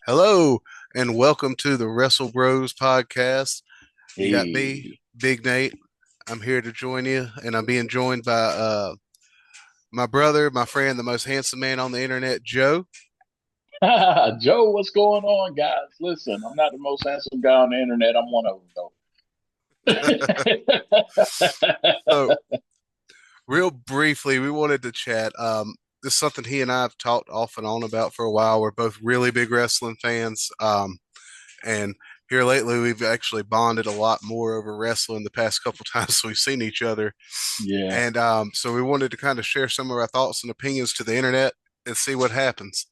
Hello, and welcome to the Wrestle Bros podcast. You got me, Hey, Big Nate. I'm here to join you, and I'm being joined by my brother, my friend, the most handsome man on the internet, Joe. Joe, what's going on, guys? Listen, I'm not the most handsome guy on the internet. I'm one of them, So, though. real briefly, we wanted to chat. This is something he and I have talked off and on about for a while. We're both really big wrestling fans. And here lately, we've actually bonded a lot more over wrestling the past couple times we've seen each other. Yeah, And so we wanted to kind of share some of our thoughts and opinions to the internet and see what happens.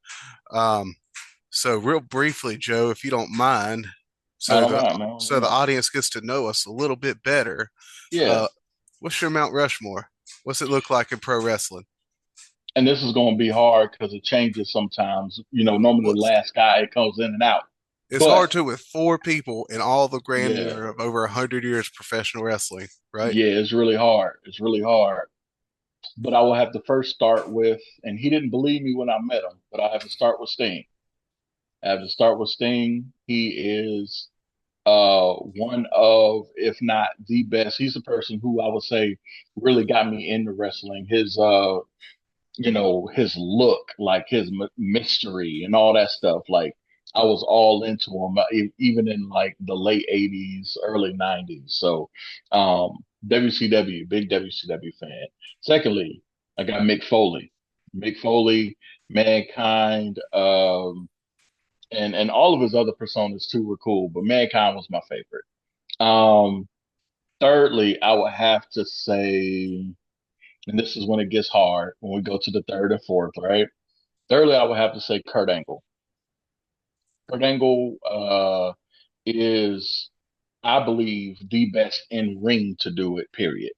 Um, so real briefly, Joe, if you don't mind, I so don't the mind, man. so the audience gets to know us a little bit better. Yeah, Uh, what's your Mount Rushmore? What's it look like in pro wrestling? and this is going to be hard because it changes sometimes. Normally Well, the last guy it comes in and out, it's but hard to with four people in all the yeah, grandeur of over 100 years of professional wrestling, right? yeah, it's really hard. It's really hard. But I will have to first start with, and he didn't believe me when I met him, but I have to start with Sting. I have to start with Sting. He is one of, if not the best. He's the person who I would say really got me into wrestling. His look, like his mystery and all that stuff. Like I was all into him, even in like the late '80s, early '90s. So, WCW, big WCW fan. Secondly, I got Mick Foley. Mick Foley, Mankind, and all of his other personas too were cool, but Mankind was my favorite. Um, Thirdly, I would have to say, and this is when it gets hard when we go to the third and fourth, right? Thirdly, I would have to say Kurt Angle. Kurt Angle is, I believe, the best in ring to do it, period.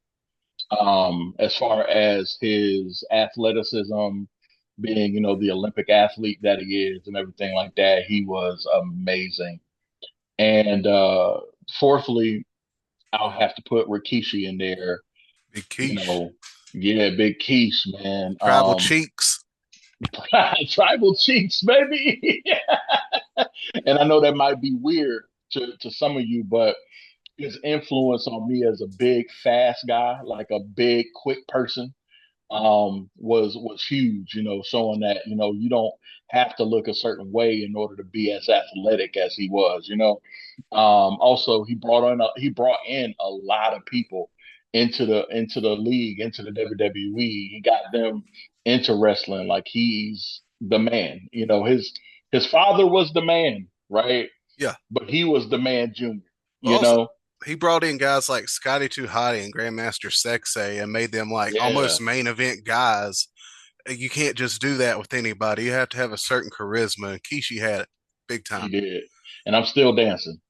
As far as his athleticism, being, the Olympic athlete that he is and everything like that, he was amazing. And fourthly, I'll have to put Rikishi in there. Big You quiche, know, yeah, big quiche, man. tribal cheeks. Tribal cheeks, baby. And I know that might be weird to some of you, but his influence on me as a big, fast guy, like a big, quick person, was huge. Showing that you don't have to look a certain way in order to be as athletic as he was. Also, he brought in a lot of people into the league, into the WWE. He got them into wrestling. Like he's the man. His father was the man, right? Yeah. But he was the man junior. You Also, know, he brought in guys like Scotty 2 Hotty and Grandmaster Sexay and made them like yeah, almost main event guys. You can't just do that with anybody. You have to have a certain charisma, and Kishi had it big he time. did. And I'm still dancing.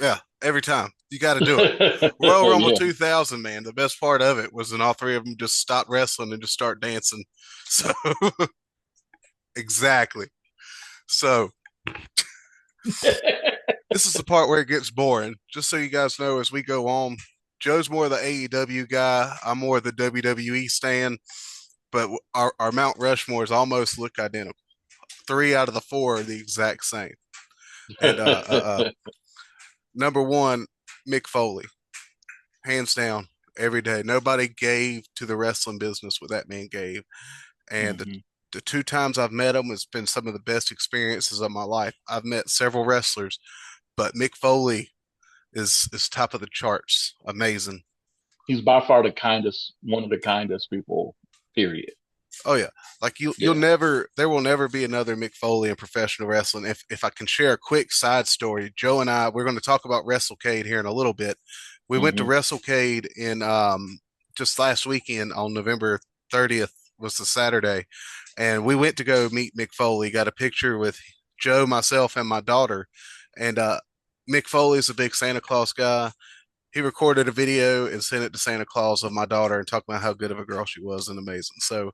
Yeah, every time. You got to do it. Royal Rumble Yeah. 2000, man. The best part of it was when all three of them just stopped wrestling and just start dancing. So, exactly. So, this is the part where it gets boring. Just so you guys know, as we go on, Joe's more the AEW guy. I'm more the WWE stan. But our Mount Rushmores almost look identical. Three out of the four are the exact same. And number one, Mick Foley, hands down, every day. Nobody gave to the wrestling business what that man gave. And Hmm. the two times I've met him, it's been some of the best experiences of my life. I've met several wrestlers, but Mick Foley is top of the charts. Amazing. He's by far the kindest, one of the kindest people, period. Oh yeah, like you'll Yeah. never there will never be another Mick Foley in professional wrestling. If I can share a quick side story, Joe and I we're going to talk about Wrestlecade here in a little bit. We went to Hmm. Wrestlecade in just last weekend on November 30th was the Saturday, and we went to go meet Mick Foley. Got a picture with Joe, myself, and my daughter, and Mick Foley is a big Santa Claus guy. He recorded a video and sent it to Santa Claus of my daughter and talked about how good of a girl she was and amazing. So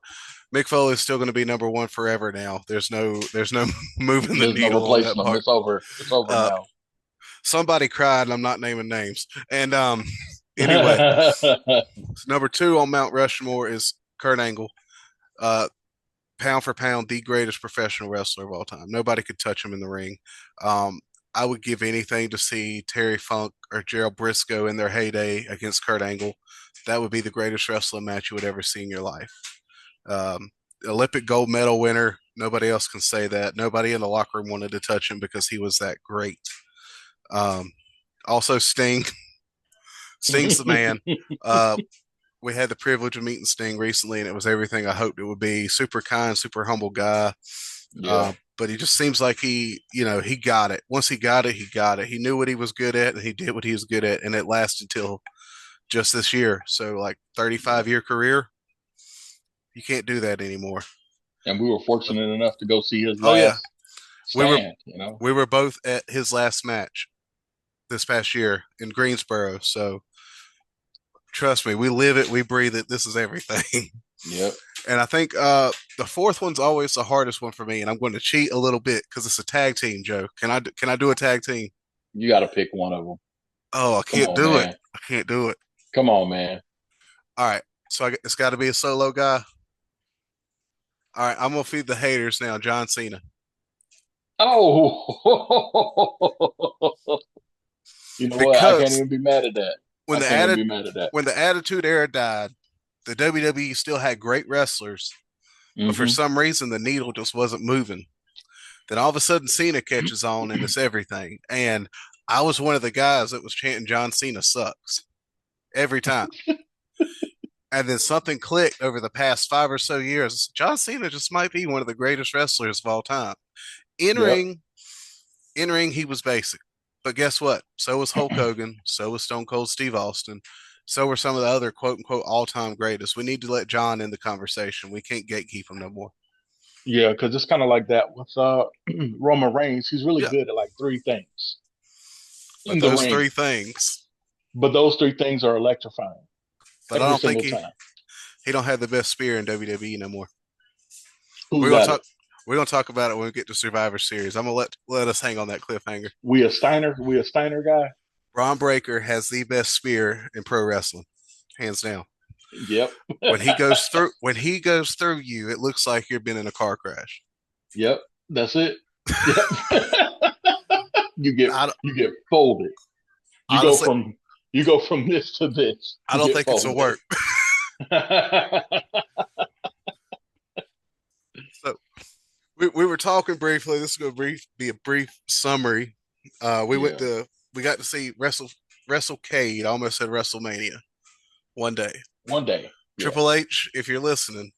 Mick Foley is still going to be number one forever now. There's no moving the There's no needle on that replacing him. part. It's over. It's over Uh, now. Somebody cried, and I'm not naming names. And anyway, number two on Mount Rushmore is Kurt Angle. Uh, pound for pound, the greatest professional wrestler of all time. Nobody could touch him in the ring. Um, I would give anything to see Terry Funk or Gerald Briscoe in their heyday against Kurt Angle. That would be the greatest wrestling match you would ever see in your life. Um, Olympic gold medal winner. Nobody else can say that. Nobody in the locker room wanted to touch him because he was that great. Um, Also, Sting. Sting's the man. Uh, we had the privilege of meeting Sting recently, and it was everything I hoped it would be. Super kind, super humble guy. Yeah. But he just seems like he got it. Once he got it, he got it. He knew what he was good at, and he did what he was good at, and it lasted till just this year. So, like 35-year career, you can't do that anymore. And we were So, fortunate enough to go see his oh yeah, last we were stand, you know? we were both at his last match this past year in Greensboro. So trust me, we live it, we breathe it. This is everything. Yep. And I think the fourth one's always the hardest one for me, and I'm going to cheat a little bit because it's a tag team, Joe. Can I do a tag team? You got to pick one of them. Oh, I Come can't on, do it. man. I can't do it. Come on, man. All right, so it's got to be a solo guy. All right, I'm gonna feed the haters now. John Cena, Oh, you know what? I can't because even be mad at that. when I the can't even added be mad at that. when the Attitude Era died, the WWE still had great wrestlers, but for Hmm. some reason the needle just wasn't moving. Then all of a sudden Cena catches on and it's everything. And I was one of the guys that was chanting John Cena sucks every time. And then something clicked over the past 5 or so years. John Cena just might be one of the greatest wrestlers of all time. In Yep. ring, in ring, he was basic. But guess what? So was Hulk Hogan. So was Stone Cold Steve Austin. So were some of the other quote unquote all time greatest. We need to let John in the conversation. We can't gatekeep him no more. Yeah, because it's kind of like that with Roman Reigns. He's really Yeah. good at like three things But in the those ring, three things, but those three things are electrifying but I every don't think single time. he don't have the best spear in WWE no more. Who's We're gonna got talk it? we're gonna talk about it when we get to Survivor Series. I'm gonna let us hang on that cliffhanger. We a Steiner? We a Steiner guy? Ron Breaker has the best spear in pro wrestling, hands down. Yep. When he goes through you, it looks like you've been in a car crash. Yep. That's it. Yep. you get I you get folded. You go honestly, from you go from this to this. I You don't get think it's a folded. work. So we were talking briefly. This is going to be a brief summary. Yeah. We got to see Wrestlecade. I almost said WrestleMania one day. One day. Yeah. Triple H, if you're listening,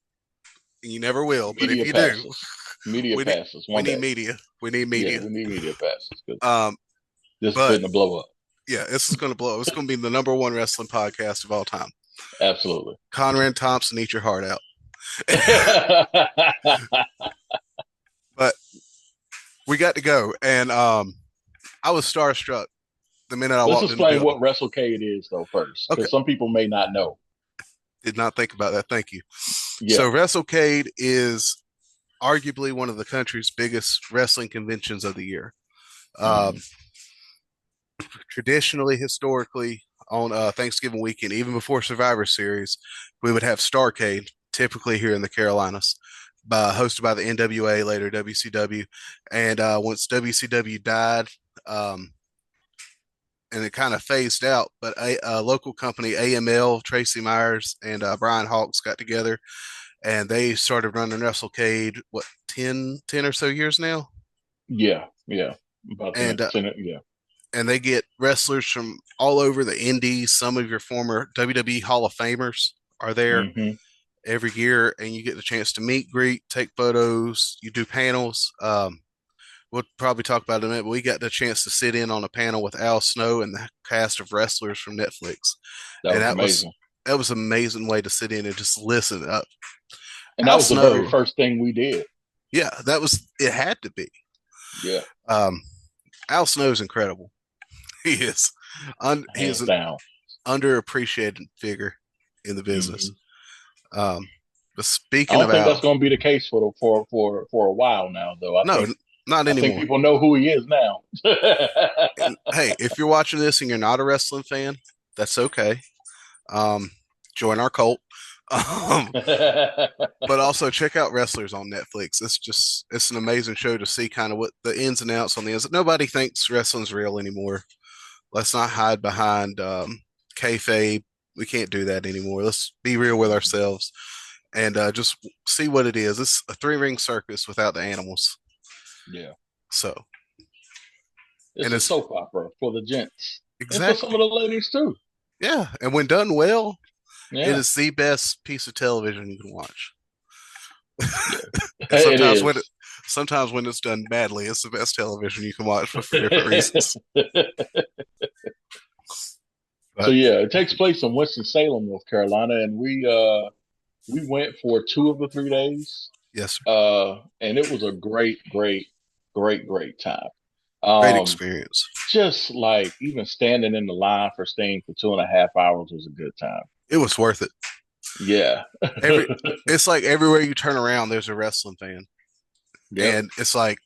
and you never will, but if Media you do, passes. Media we need passes. we One need day. media. We need Yeah, media. we need media passes because Um, this is but fitting to blow up. yeah, this is going to blow. It's going to be the number one wrestling podcast of all time. Absolutely. Conrad Thompson, eat your heart out. But we got to go, and I was starstruck the minute I Let's walked in the explain building. what Wrestlecade is, though, first, Okay, because some people may not know. did not think about that. Thank you. Yeah. So Wrestlecade is arguably one of the country's biggest wrestling conventions of the year. Um, Hmm. Traditionally, historically, on Thanksgiving weekend, even before Survivor Series, we would have Starcade, typically here in the Carolinas, hosted by the NWA, later WCW. And once WCW died, um, and it kind of phased out, but a local company, AML, Tracy Myers, and Brian Hawks got together and they started running Wrestlecade, what, 10 or so years now? Yeah. Yeah. About And 10. Yeah. and they get wrestlers from all over the indies. Some of your former WWE Hall of Famers are there Hmm. every year, and you get the chance to meet, greet, take photos. You do panels. We'll probably talk about it in a minute, but we got the chance to sit in on a panel with Al Snow and the cast of wrestlers from Netflix, That and was that amazing. was an amazing way to sit in and just listen. And that Al was the very Snow, first thing we did. yeah, that was it. Had to be. Yeah. Um, Al Snow's incredible. He is. He is Hands an down. underappreciated figure in the business. Hmm. Um, but I speaking don't of think that's Al, going to be the case for a while now, though. no, not I think anymore. people know who he is now. And hey, if you're watching this and you're not a wrestling fan, that's okay. Um, Join our cult. Um, but also check out Wrestlers on Netflix. It's an amazing show to see kind of what the ins and outs on the ins. Nobody thinks wrestling's real anymore. Let's not hide behind kayfabe. We can't do that anymore. Let's be real with ourselves and just see what it is. It's a three ring circus without the animals. Yeah. So, and It's a it's soap opera for the gents and for some exactly, of the ladies too. yeah. And when done well, it Yeah. is the best piece of television you can watch. Yeah. And It is. sometimes when it's done badly, it's the best television you can watch, but for different reasons. So But yeah, it takes place in Winston-Salem, North Carolina, and we went for 2 of the 3 days. yes, And it was a great time. great Um, experience. just like even standing in the line for staying for 2.5 hours was a good time. It was worth it. Yeah. Every it's like everywhere you turn around, there's a wrestling fan, Yep. and it's like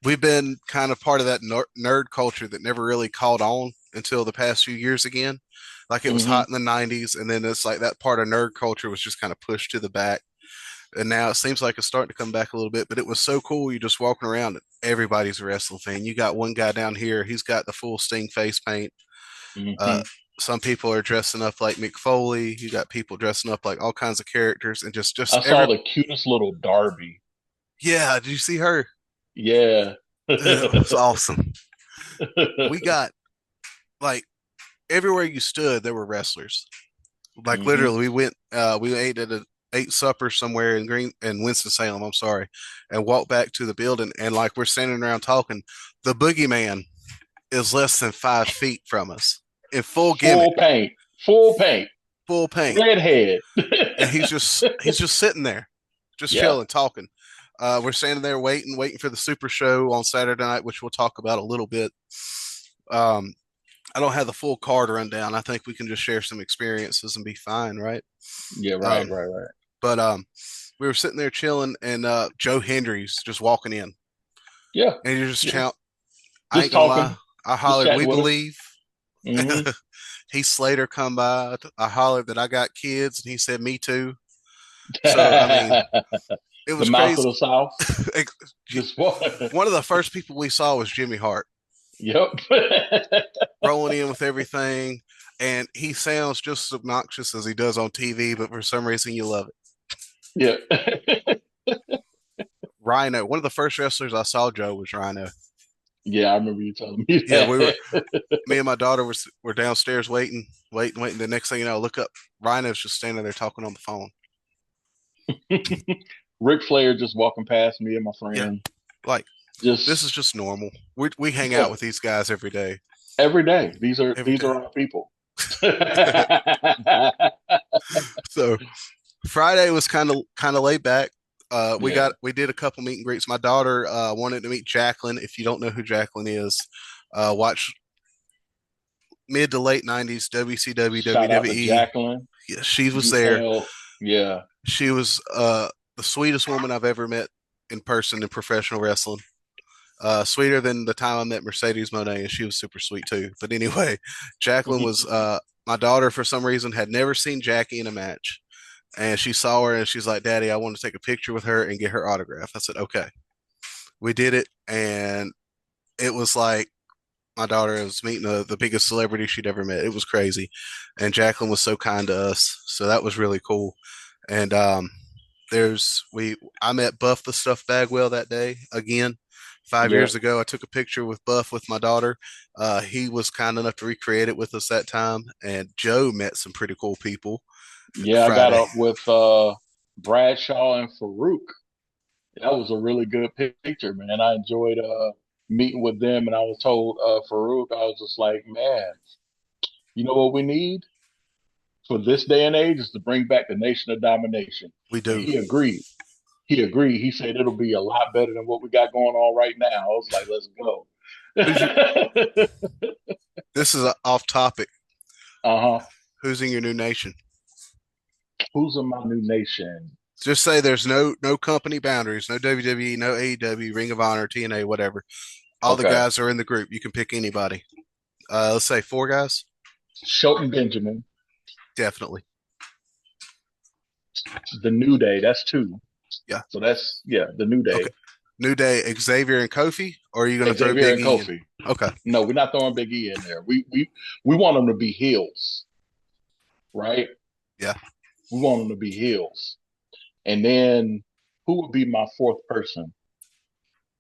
we've been kind of part of that nerd culture that never really caught on until the past few years again. Like it was Hmm. hot in the '90s, and then it's like that part of nerd culture was just kind of pushed to the back. And now it seems like it's starting to come back a little bit, but it was so cool. You just walking around, everybody's a wrestling fan. You got one guy down here, he's got the full Sting face paint. Uh, Hmm. some people are dressing up like Mick Foley. You got people dressing up like all kinds of characters, and just I saw every. the cutest little Darby. Yeah, did you see her? Yeah. It was awesome. We got like everywhere you stood, there were wrestlers. Like Hmm. literally, we ate supper somewhere in Winston Salem. I'm sorry, and walked back to the building, and like we're standing around talking, the boogeyman is less than 5 feet from us in full gimmick, Full paint. Full paint. full paint, Redhead. and he's just sitting there, just Yeah. chilling, talking. We're standing there waiting for the Super Show on Saturday night, which we'll talk about a little bit. Um, I don't have the full card rundown. I think we can just share some experiences and be fine, right? Yeah, right, Um, right, right. but we were sitting there chilling, and Joe Hendry's just walking in, Yeah. and you just Yeah. chant. I Just ain't gonna lie. talking. I Just hollered, "We chatting with us. believe." Hmm. Heath Slater come by. I hollered that I got kids, and he said, "Me too." So I mean, The it was mouth of crazy. the South. Just One of the first people we saw was Jimmy Hart Yep. rolling in with everything, and he sounds just as obnoxious as he does on TV, but for some reason you love it. Yeah. Rhino, one of the first wrestlers I saw, Joe, was Rhino. Yeah, I remember you telling me Yeah, that. me and my daughter were downstairs waiting. The next thing you know, look up, Rhino's just standing there talking on the phone. Ric Flair just walking past me and my Yeah, friend. like this Just is just normal. We hang out yeah, with these guys every day, every day. These are every these day. are our people. So Friday was kind of laid back. Yeah. We did a couple meet and greets. My daughter wanted to meet Jacqueline. If you don't know who Jacqueline is, watch mid to late '90s WCW Shout out to WWE. Jacqueline. Yeah, she was You there. held. Yeah. She was the sweetest woman I've ever met in person in professional wrestling. Sweeter than the time I met Mercedes Monet, and she was super sweet too. But anyway, Jacqueline was my daughter for some reason had never seen Jackie in a match, and she saw her and she's like, "Daddy, I want to take a picture with her and get her autograph." I said, "Okay." We did it, and it was like my daughter was meeting the biggest celebrity she'd ever met. It was crazy, and Jacqueline was so kind to us, so that was really cool. And there's we I met Buff the Stuff Bagwell that day again. 5 years Yeah. ago, I took a picture with Buff with my daughter. He was kind enough to recreate it with us that time, and Joe met some pretty cool people Yeah, I got Friday. up with Bradshaw and Farouk. That was a really good picture, man. I enjoyed meeting with them, and I was told Farouk, I was just like, man, you know what we need for this day and age is to bring back the Nation of Domination. We And do. he agreed. He agreed. He said it'll be a lot better than what we got going on right now. I was like, let's go. Who's your, this is off topic. Uh-huh. Who's in your new nation? Who's in my new nation? Just say there's no company boundaries, no WWE, no AEW, Ring of Honor, TNA, whatever. All the Okay. guys are in the group. You can pick anybody. Let's say four guys. Shelton Benjamin, Definitely. The New Day. That's two. Yeah. So that's yeah, the New Okay. Day. New Day, Xavier and Kofi, or are you gonna throw Xavier Big and E in? Kofi. Okay. No, we're not throwing Big E in there. We want them to be heels, right? Yeah. We want them to be heels. And then who would be my fourth person?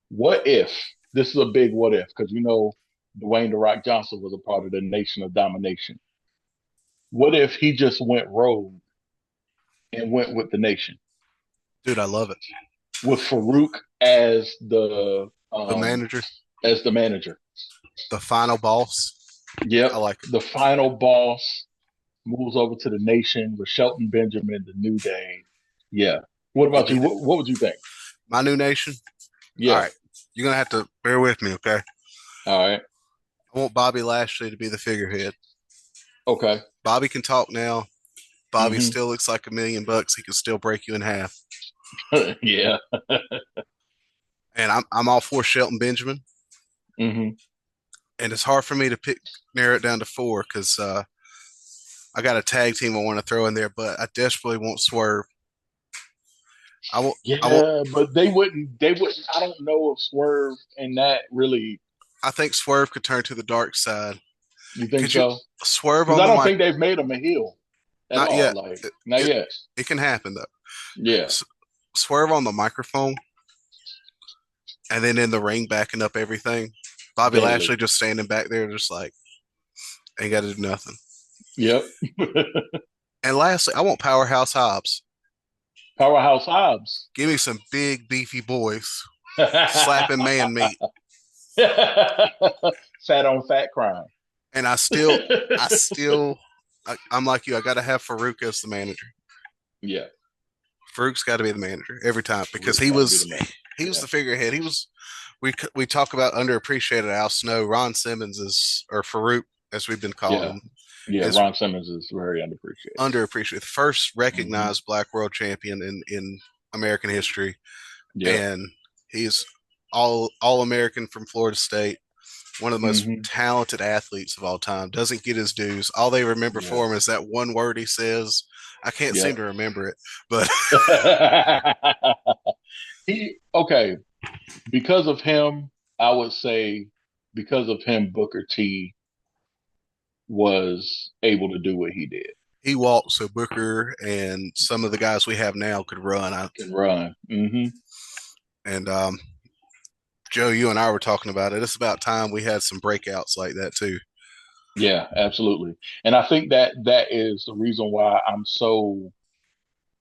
What if this is a big what if? Because Dwayne the Rock Johnson was a part of the Nation of Domination. What if he just went rogue and went with the Nation Dude, I love it. with Farouk The manager, as the manager? the final boss. I Yep, like it. the final boss moves over to the Nation with Shelton Benjamin, the New Day. Yeah. What Give about me you? the, What would you think? my new nation. All Yeah. right. You're gonna have to bear with me, okay? All right. I want Bobby Lashley to be the figurehead. Okay. Bobby can talk now. Bobby Hmm. still looks like $1 million. He can still break you in half. Yeah. And I'm all for Shelton Benjamin. Hmm. And it's hard for me to narrow it down to four because I got a tag team I want to throw in there, but I desperately want Swerve. I want I want Yeah, but they wouldn't. They wouldn't. I don't know if Swerve and that really. I think Swerve could turn to the dark side. You think Could you so? Swerve Because on I the don't mic? think they've made him a heel at Not all. yet. Like It, not it, yet. it can happen though. Yeah. Swerve on the microphone and then in the ring backing up everything. Bobby Deadly. Lashley just standing back there, just like ain't got to do nothing. Yep. And lastly, I want Powerhouse Hobbs. Powerhouse Hobbs. Give me some big beefy boys slapping man meat. Fat on fat crime. And I'm like you. I got to have Farouk as the manager. Yeah. Farouk's got to be the manager every time because Farouk's got to be the man. he was Yeah. the figurehead. He was we talk about underappreciated Al Snow. Ron Simmons is or Farouk as we've been calling Yeah. him Yeah. is Ron Simmons is very underappreciated. underappreciated. First Hmm. recognized Black World Champion in American history, Yeah. and he's all American from Florida State. One of the most Hmm. talented athletes of all time. Doesn't get his dues. All they remember Yeah. for him is that one word he says. I can't seem Yep. to remember it, but He okay. Because of him, I would say because of him, Booker T was able to do what he did. he walked so Booker and some of the guys we have now could run. Can run. Hmm. And Joe, you and I were talking about it. It's about time we had some breakouts like that too. Yeah, absolutely. And I think that that is the reason why I'm so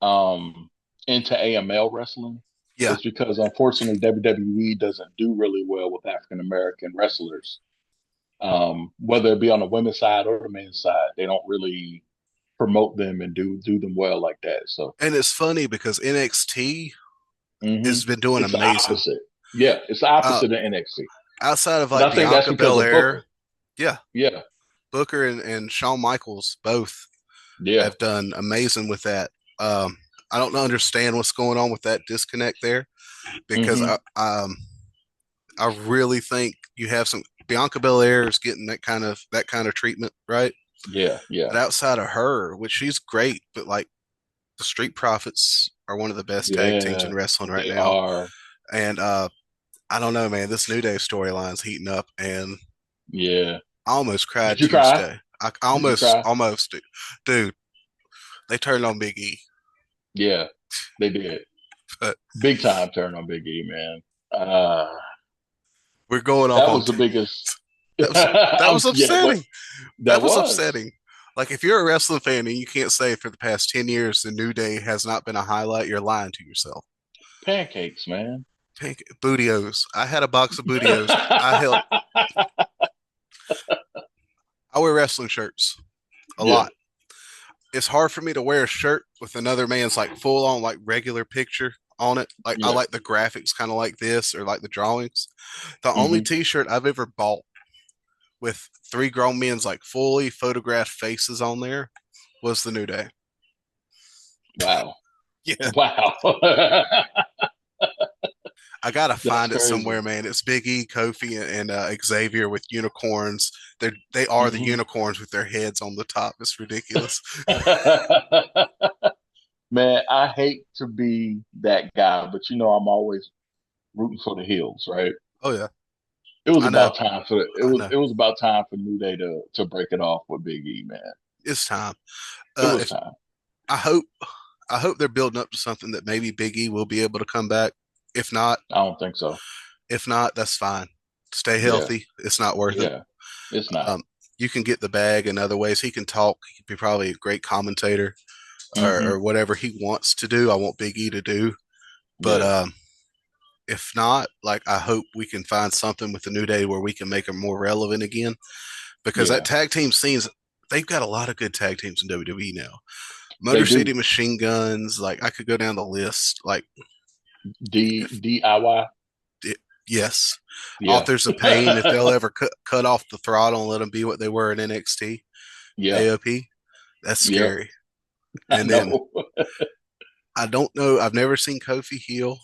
um into AML wrestling Yeah, is because unfortunately WWE doesn't do really well with African American wrestlers. Whether it be on the women's side or the men's side, they don't really promote them and do them well like that. So and it's funny because NXT hmm has been doing it's the amazing. opposite. Yeah, it's the Uh, opposite of NXT. outside of But like I think that's Bianca because of Belair, Booker. yeah, Yeah, Booker and Shawn Michaels both yeah. have done amazing with that. Um, I don't understand what's going on with that disconnect there because Hmm. I really think you have some Bianca Belair is getting that kind of treatment, right? Yeah, yeah, But outside of her, which she's great, but like the Street Profits are one of the best tag teams yeah. in wrestling right They now. are. And I don't know, man, this New Day storyline's heating up and Yeah. I almost cried Did you cry? Tuesday. I Did you almost cry? almost dude, they turned on Big E. Yeah, they did. But Big time turn on Big E, man. Uh, we're going off that on was the biggest. that was that was Yeah, what upsetting. That that was was upsetting. Like if you're a wrestling fan and you can't say for the past 10 years the New Day has not been a highlight, you're lying to yourself. pancakes, man. Pink Bootios. I had a box of Bootios. I wear wrestling shirts a Yeah, lot. It's hard for me to wear a shirt with another man's like full on like regular picture on it. Like I yeah. like the graphics kind of like this or like the drawings. The only Hmm. t-shirt I've ever bought with three grown men's like fully photographed faces on there was the New Day. Wow, Yeah. wow. I gotta That's find it crazy. somewhere, man. It's Big E, Kofi, and Xavier with unicorns. They are the Hmm. unicorns with their heads on the top. It's ridiculous. Man, I hate to be that guy, but I'm always rooting for the heels, right? Oh yeah, It was I know, about time for it I was know. it was about time for New Day to break it off with Big E, man. It's time. It was If time. I hope, I hope they're building up to something that maybe Big E will be able to come back. If not, I don't think so. if not, that's fine. Stay Yeah, healthy. It's not worth it. yeah. It's not. Um, you can get the bag in other ways. He can talk. He could be probably a great commentator Hmm. or whatever he wants to do. I want Big E to do, but Yeah, if not, like I hope we can find something with the New Day where we can make them more relevant again. Because that yeah. tag team scenes, they've got a lot of good tag teams in WWE now. They Motor City do. Machine Guns, like I could go down the list. Like DIY. it, yes, Yeah. Authors of Pain. If they'll ever cut off the throttle and let them be what they were in NXT, Yeah. AOP, that's Yep. scary. I And then know. I don't know. I've never seen Kofi heel.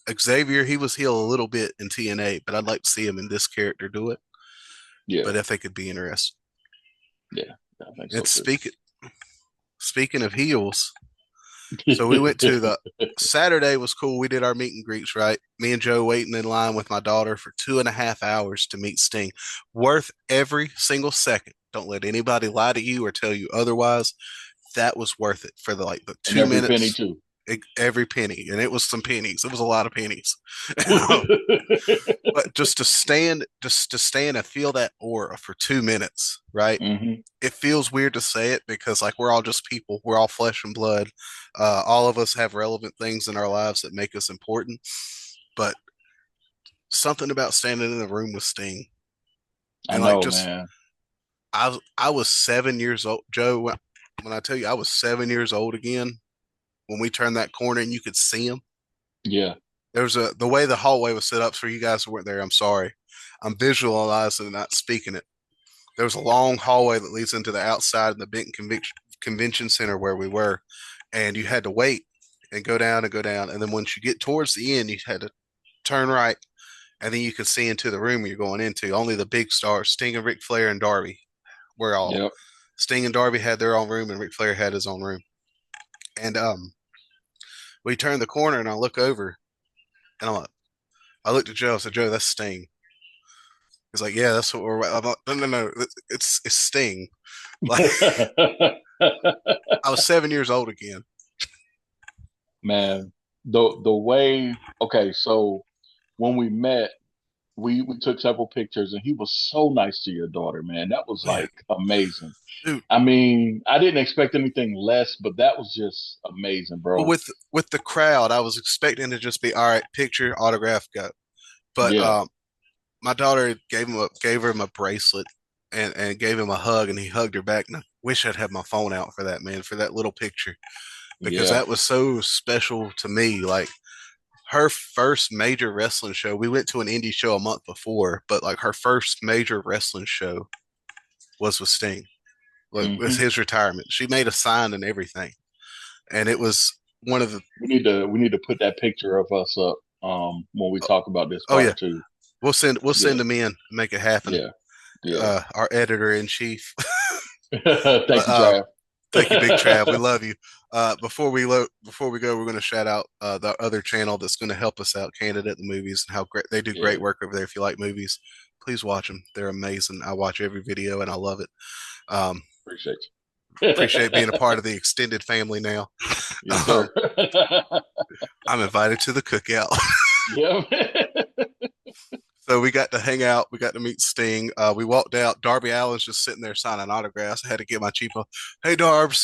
Xavier, he was heel a little bit in TNA, but I'd like to see him in this character do it. Yeah. But if they could be interested. Yeah. I think And so too. speaking of heels, so we went to the Saturday was cool. We did our meet and greets, right? Me and Joe waiting in line with my daughter for 2.5 hours to meet Sting. Worth every single second. Don't let anybody lie to you or tell you otherwise. That was worth it for the And two every penny minutes, too. every penny. And it was some pennies. It was a lot of pennies. But just to stand and feel that aura for 2 minutes, right? Hmm. It feels weird to say it because like we're all just people, we're all flesh and blood. All of us have relevant things in our lives that make us important, but something about standing in the room with Sting I and like know, just man. I was 7 years old, Joe. When I tell you I was 7 years old again, when we turned that corner and you could see him. Yeah. There was the way the hallway was set up for you guys who weren't there. I'm sorry, I'm visualizing and not speaking it. There was a long hallway that leads into the outside of the Benton Convention Center where we were, and you had to wait and go down and go down. And then once you get towards the end, you had to turn right, and then you could see into the room you're going into. Only the big stars, Sting and Ric Flair and Darby, were all. Yep. Sting and Darby had their own room, and Ric Flair had his own room. And we turned the corner, and I look over, and I looked at Joe. I said, "Joe, that's Sting." He's like, "Yeah, that's what we're." I'm like, "No, no, no, it's Sting." Like I was 7 years old again. Man, the way okay, so when we met, we took several pictures and he was so nice to your daughter, man. That was Oh, yeah, like amazing. dude. I mean, I didn't expect anything less, but that was just amazing, Well, bro. with the crowd, I was expecting to just be all right, picture, autograph, go. But Yeah, my daughter gave him a bracelet and gave him a hug, and he hugged her back. And I wish I'd had my phone out for that, man, for that little picture because yeah, that was so special to me. Like her first major wrestling show, we went to an indie show a month before, but like her first major wrestling show was with Sting. Like with hmm. his retirement, she made a sign and everything, and it was one of the. We need to put that picture of us up when we Oh, talk about this oh yeah, part too. we'll send Yeah, them in, make it happen. yeah, yeah. Our editor in chief. Thank But you, Trav. thank you, Big Trav. We love you. Before we go, we're going to shout out the other channel that's going to help us out, Canada at the Movies, and how great they do Yeah, great work over there. If you like movies, please watch them. They're amazing. I watch every video and I love it. Um, appreciate you. Appreciate being a part of the extended family now. Yes, sir. I'm invited to the cookout. Yeah. So we got to hang out. We got to meet Sting. We walked out. Darby Allin's just sitting there signing autographs. I had to get my cheapo. Hey, Darbs,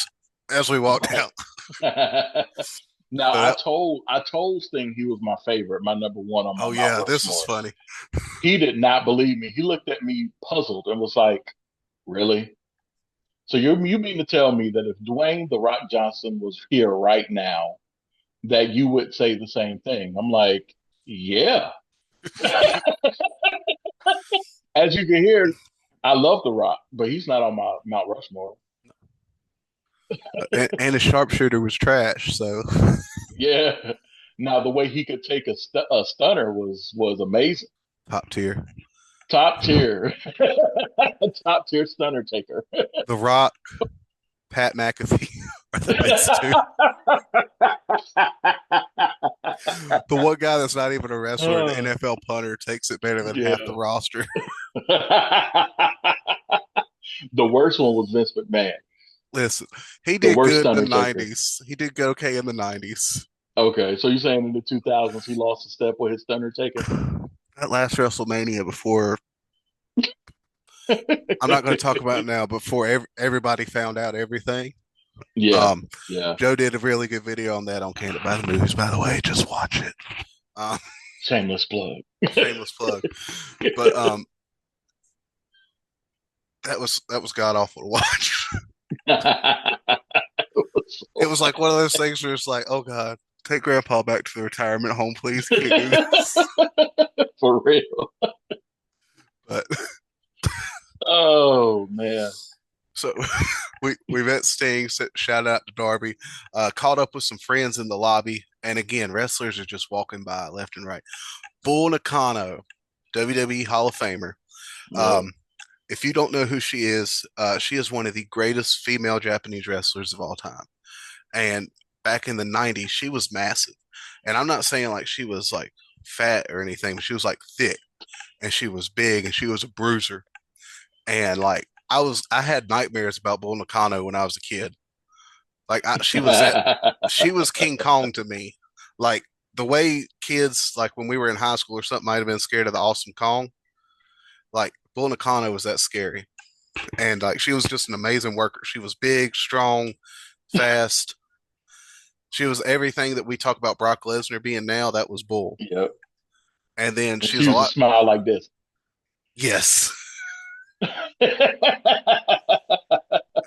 as we walked Right. out. Now So I told Sting he was my favorite, my number one on my oh Mount yeah, this was Rushmore. funny. He did not believe me. He looked at me puzzled and was like, "Really? So you mean to tell me that if Dwayne the Rock Johnson was here right now, that you would say the same thing?" I'm like, "Yeah." As you can hear, I love the Rock, but he's not on my Mount Rushmore. And his sharpshooter was trash. So Yeah. Now the way he could take a stunner was amazing. top tier. Top tier, top tier stunner taker. The Rock, Pat McAfee. are the best two. The one guy that's not even a wrestler, the Uh, NFL punter, takes it better than half the yeah. roster. The worst one was Vince McMahon, Listen, he the did worst good in the Undertaker. '90s. He did go okay in the '90s. Okay, so you're saying in the 2000s he lost a step with his Undertaker? That last WrestleMania before, I'm not going to talk about it now, before everybody found out everything. Yeah, Um, yeah. Joe did a really good video on that on Candid by the Movies, by the way. Just watch it. Um, Shameless plug. Shameless plug. But that was god awful to watch. It was like one of those things where it's like, oh god, take Grandpa back to the retirement home, please. He can't do this. For real. But Oh man. so we met Sting. Shout out to Darby. Caught up with some friends in the lobby, and again, wrestlers are just walking by left and right. Bull Nakano, WWE Hall of Famer. Yep. Um, if you don't know who she is one of the greatest female Japanese wrestlers of all time. And back in the '90s, she was massive. And I'm not saying like she was like fat or anything, but she was like thick and she was big and she was a bruiser. And like I had nightmares about Bull Nakano when I was a kid. Like she was King Kong to me. Like the way kids like when we were in high school or something might have been scared of the Awesome Kong. Like Bull Nakano was that scary. And like she was just an amazing worker. She was big, strong, fast. She was everything that we talk about Brock Lesnar being now. That was Bull. Yep. And then And she's she a used to lot. smile like this. Yes.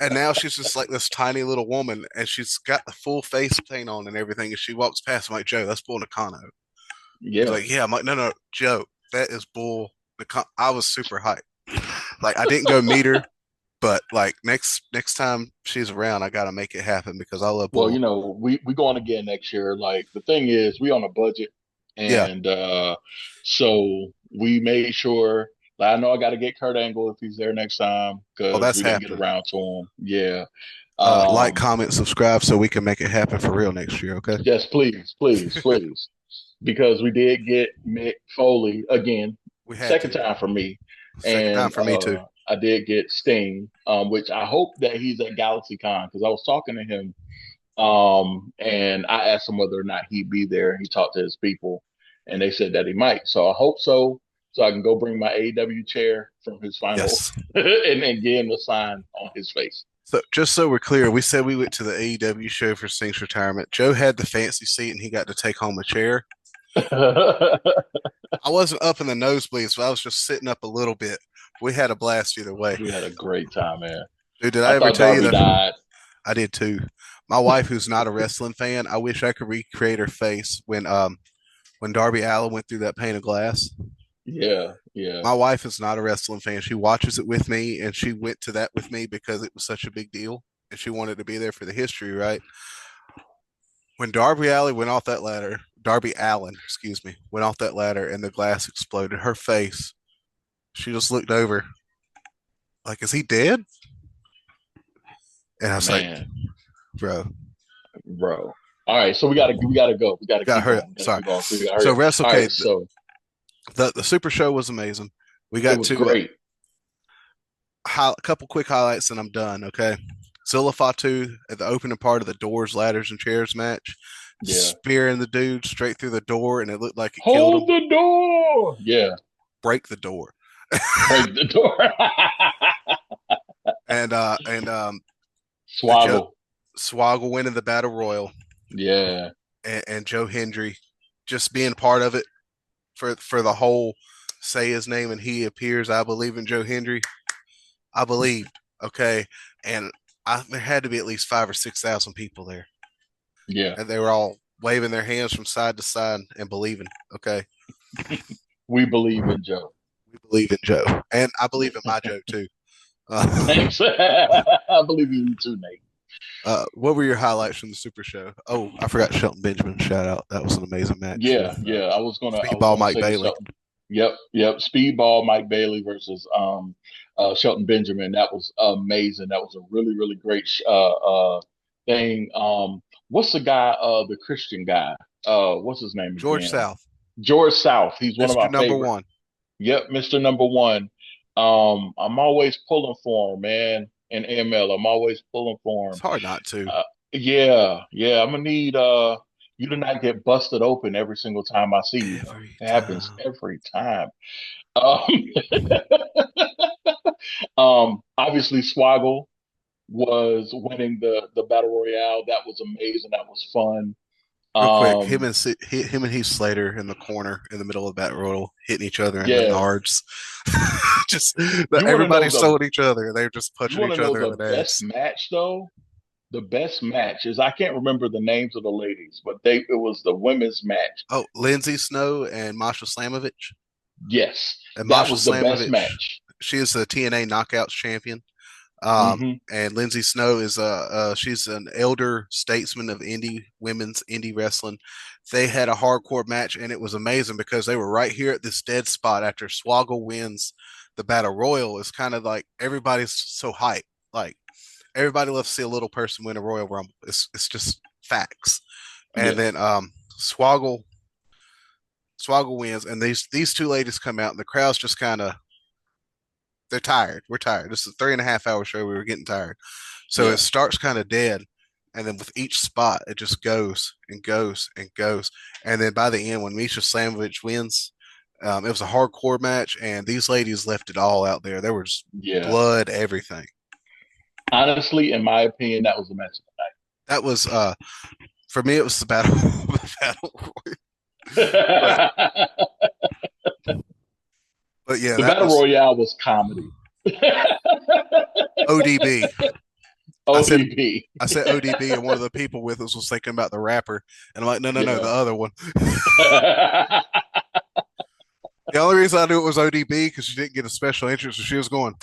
And now she's just like this tiny little woman, and she's got the full face paint on and everything. And she walks past, I'm like, Joe, that's Bull Nakano. He's Yeah. like, yeah. I'm like, no, no, Joe, that is Bull Nakano. I was super hyped. Like, I didn't go meet her, but like next time she's around, I got to make it happen because I love Well, Bull. we going again next year. Like the thing is, we on a budget, Yeah. and so we made sure. Like, I know I got to get Kurt Angle if he's there next time Oh, because that's we didn't get happening. around to him. Yeah. Like, Um. comment, subscribe so we can make it happen for real next year. Okay. Yes, please, please, please, because we did get Mick Foley again, We had second to. time for me, Second time and for me too. I did get Sting, which I hope that he's at GalaxyCon because I was talking to him. And I asked him whether or not he'd be there. He talked to his people, and they said that he might. So I hope so, so I can go bring my AEW chair from his final, Yes. and get him a sign on his face. So just so we're clear, we said we went to the AEW show for Sting's retirement. Joe had the fancy seat and he got to take home a chair. I wasn't up in the nosebleeds, so I was just sitting up a little bit. We had a blast either way. We had a great time, man. Dude, did I I ever thought tell you Darby the died. I did too. My wife, who's not a wrestling fan, I wish I could recreate her face when Darby Allin went through that pane of glass. Yeah, yeah, My wife is not a wrestling fan. She watches it with me and she went to that with me because it was such a big deal and she wanted to be there for the history, right? When Darby Allin went off that ladder, Darby Allin, excuse me, went off that ladder and the glass exploded. Her face, she just looked over like, is he dead? And I was like, man, bro, bro. All right, so we gotta go. We gotta gotta keep hurry up. going. We gotta Sorry. keep going. So we gotta hurry So up. All right, Wrestlecade, so the Super Show was amazing. We it got was to great. a couple quick highlights and I'm done. Okay. Zilla Fatu at the opening part of the doors, ladders, and chairs match, Yeah. spearing the dude straight through the door, and it looked like it killed Hold him. the door. Yeah. Break the door. Break the door. And Joe Swoggle. Swoggle winning the battle royal, Yeah. and Joe Hendry just being part of it for the whole say his name and he appears. I believe in Joe Hendry. I believed. Okay, and there had to be at least 5 or 6 thousand people there, Yeah. and they were all waving their hands from side to side and believing. Okay, We believe in Joe. we believe in Joe, and I believe in my Joe too. Uh, Thanks. I believe in you too, Nate. what were your highlights from the Super Show? Oh, I forgot Shelton Benjamin. Shout out. That was an amazing match Yeah, with yeah. I was Speedball gonna Mike say the Bailey. Shelton. Yep, yep. Speedball Mike Bailey versus Shelton Benjamin. That was amazing. That was a really, really great thing. What's the guy? The Christian guy. What's his name George again? South, George South. He's one of Mr. my Number favorite. One. Yep, Mr. Number One. I'm always pulling for him, man. In AML, I'm always pulling for It's him. hard not to. Yeah, yeah. I'm gonna need you to not get busted open every single time I see you, though. Every It happens time. every time. Um, obviously, Swaggle was winning the battle royale. That was amazing. That was fun. Real quick, Um, him and Heath Slater in the corner in the middle of the battle royal, hitting each other in the yeah. nards. Just You want to know everybody the sold each other. They were just you punching want to each know other in the the best nads. match though? The best match is I can't remember the names of the ladies, but it was the women's match. Oh, Lindsay Snow and Masha Slamovich. Yes, And that Masha was the best Slamovich, match. she is the TNA Knockouts champion. Um, Hmm. and Lindsay Snow is she's an elder statesman of women's indie wrestling. They had a hardcore match, and it was amazing because they were right here at this dead spot after Swoggle wins the battle royal. It's kind of like everybody's so hyped, like everybody loves to see a little person win a Royal Rumble. It's just facts. And Yeah, then Swoggle wins, and these two ladies come out, and the crowd's just kind of they're tired. We're tired. This is a 3.5 hour show. We were getting tired. So it yeah, starts kind of dead. And then with each spot, it just goes and goes and goes. And then by the end, when Misha Slamovich wins, it was a hardcore match, and these ladies left it all out there. There was yeah. blood, everything. Honestly, in my opinion, that was the match of That was for me. It was the battle, the battle. But the night. but yeah, The that battle was royale was comedy. ODB. I said ODB. I said ODB, and one of the people with us was thinking about the rapper, and I'm like, no, no, no, the Yeah. other one. The only reason I knew it was ODB because she didn't get a special entrance, so she was going.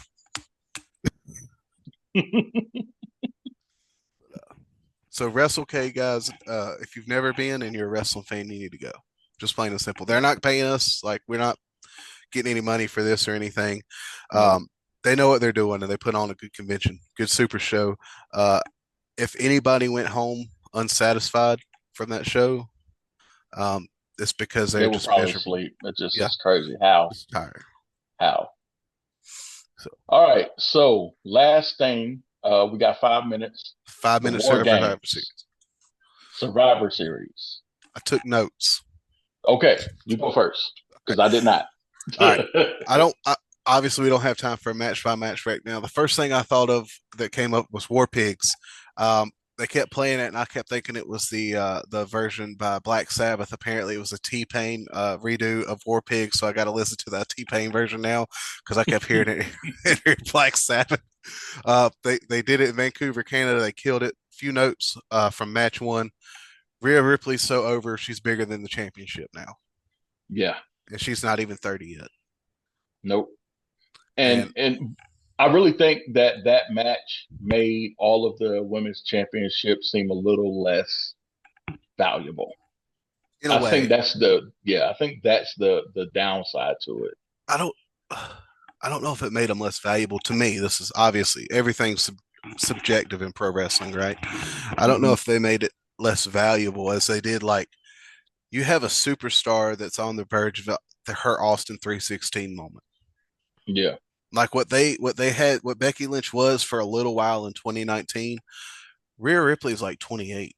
So Wrestlecade, guys, if you've never been and you're a wrestling fan, you need to go. Just plain and simple. They're not paying us; like we're not getting any money for this or anything. No. Um, they know what they're doing, and they put on a good convention, good super show. Uh, if anybody went home unsatisfied from that show, um, it's because They they're were just probably miserable. asleep. It just Yeah, is crazy. How? just tired. How? So All right. So last thing, we got 5 minutes. five The minute War Survivor Games Series. Survivor Series. I took notes. Okay, you go first Okay. because I did not. All right. I don't. Obviously, we don't have time for a match by match right now. The first thing I thought of that came up was War Pigs. They kept playing it, and I kept thinking it was the version by Black Sabbath. Apparently, it was a T Pain redo of War Pigs, so I got to listen to that T Pain version now because I kept hearing it in Black Sabbath. They did it in Vancouver, Canada. They killed it. Few notes from match one. Rhea Ripley's so over; she's bigger than the championship now, Yeah. and she's not even 30 yet. Nope. And And I really think that that match made all of the women's championships seem a little less valuable. in a I think way, that's the yeah, I think that's the downside to it. I don't I don't know if it made them less valuable to me. This is obviously everything's subjective in pro wrestling, right? I don't know Hmm. if they made it less valuable as they did like you have a superstar that's on the verge of her Austin 316 moment. Yeah, Like what they had what Becky Lynch was for a little while in 2019. Rhea Ripley's like 28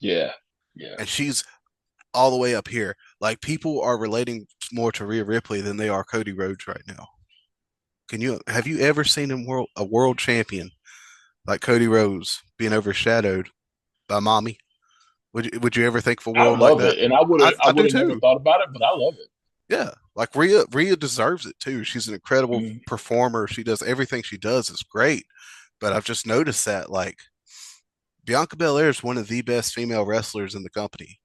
yeah, yeah. and she's all the way up here. Like people are relating more to Rhea Ripley than they are Cody Rhodes right now. Can you have you ever seen a world champion like Cody Rhodes being overshadowed by mommy? Would you ever think of a I world like love that? it, and I, I I would do have never too. thought about it, but I love it. Yeah, like Rhea deserves it too. She's an incredible Mm, performer. She does everything she does is great. But I've just noticed that like Bianca Belair is one of the best female wrestlers in the company,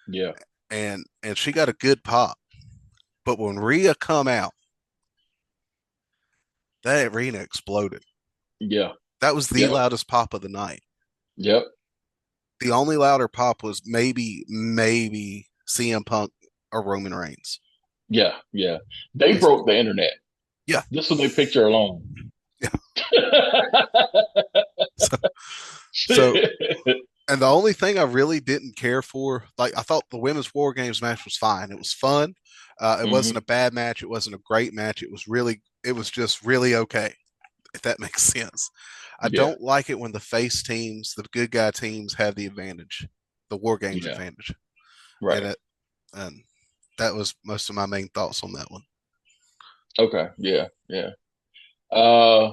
yeah, and she got a good pop. But when Rhea come out, that arena exploded. yeah, That was the yep, loudest pop of the night. yep, The only louder pop was maybe CM Punk or Roman Reigns. yeah, yeah. They It's, broke the internet yeah, just with their picture alone. yeah. So, So, and the only thing I really didn't care for, like I thought the women's war games match was fine. It was fun. It wasn't a Hmm. bad match. It wasn't a great match. It was just really okay, if that makes sense. I Yeah, don't like it when the face teams, the good guy teams, have the advantage, the war games yeah, advantage, and right. and that was most of my main thoughts on that one. Okay, yeah, yeah.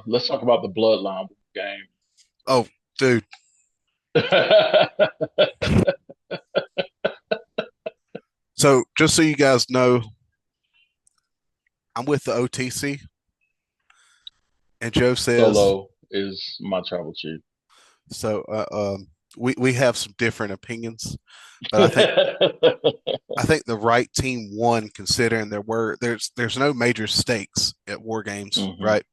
Let's talk about the Bloodline game. Oh, dude. So just so you guys know, I'm with the OTC, and Joe says Solo is my tribal chief. so. We have some different opinions, but I think the right team won, considering there's no major stakes at war games, Hmm. right?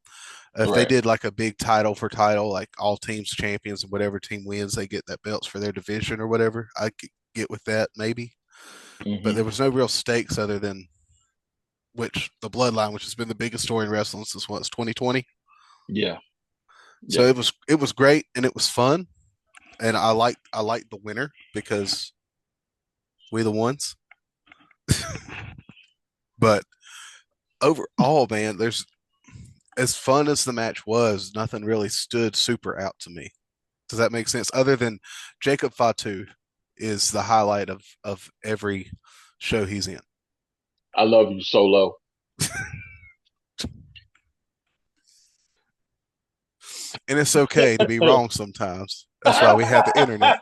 If they Right. did like a big title for title, like all teams champions, and whatever team wins, they get that belts for their division or whatever. I could get with that maybe, but Hmm. there was no real stakes other than which the bloodline, which has been the biggest story in wrestling since what's 2020. Yeah, So yeah. it was great and it was fun, and I liked the winner because we the ones. But overall, man, there's as fun as the match was, nothing really stood super out to me. Does that make sense? Other than Jacob Fatu is the highlight of every show he's in. I love you, Solo. And it's okay to be wrong sometimes. That's why we have the internet.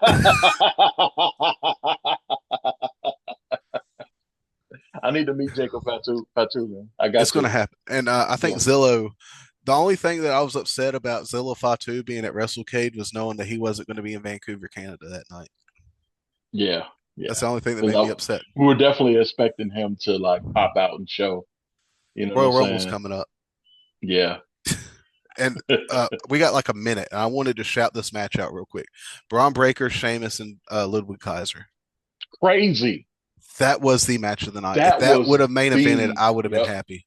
I need to meet Jacob Fatu, man. I It's got going to to. happen. And I think Yeah, Zillow, the only thing that I was upset about Zillow Fatu being at Wrestlecade was knowing that he wasn't going to be in Vancouver, Canada that night. yeah, That's yeah. the only thing that made me Because upset. we were definitely expecting him to like pop out and show. You know what I'm Royal Rumble's saying? coming up. Yeah. And we got like a minute, and I wanted to shout this match out real quick. Braun Breaker, Sheamus, and Ludwig Kaiser. Crazy. That was the match of the night. If That that would was have main evented, the. I would have been Yep. happy.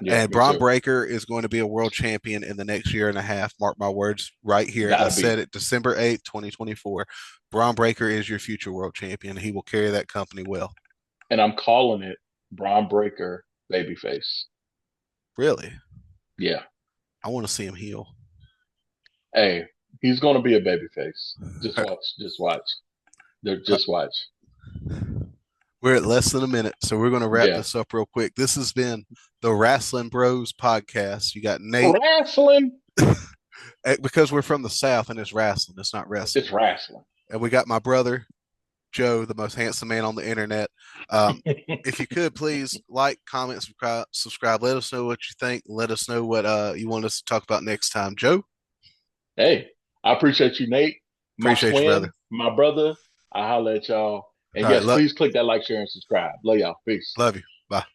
Yeah, And me Braun too. Breaker is going to be a world champion in the next year and a half. Mark my words right here. I Gotta said be. it December 8th, 2024. Braun Breaker is your future world champion. He will carry that company well. And I'm calling it Braun Breaker babyface. Really? Yeah. I want to see him heal. Hey, he's gonna be a babyface. Just watch. Just watch. Just watch. We're at less than a minute, so we're going to wrap Yeah. this up real quick. This has been the Wrestling Bros podcast. You got Nate, Wrestling. because we're from the South and it's wrestling, it's not wrestling. It's wrestling. And we got my brother, Joe, the most handsome man on the internet. If you could please like, comment, subscribe. Let us know what you think. Let us know what you want us to talk about next time. Joe, Hey, I appreciate you, Nate. My appreciate you, brother. twin, my brother. I holla at y'all. And All right, yes, please click that like, share, and subscribe. Love y'all. Peace. love you. Bye.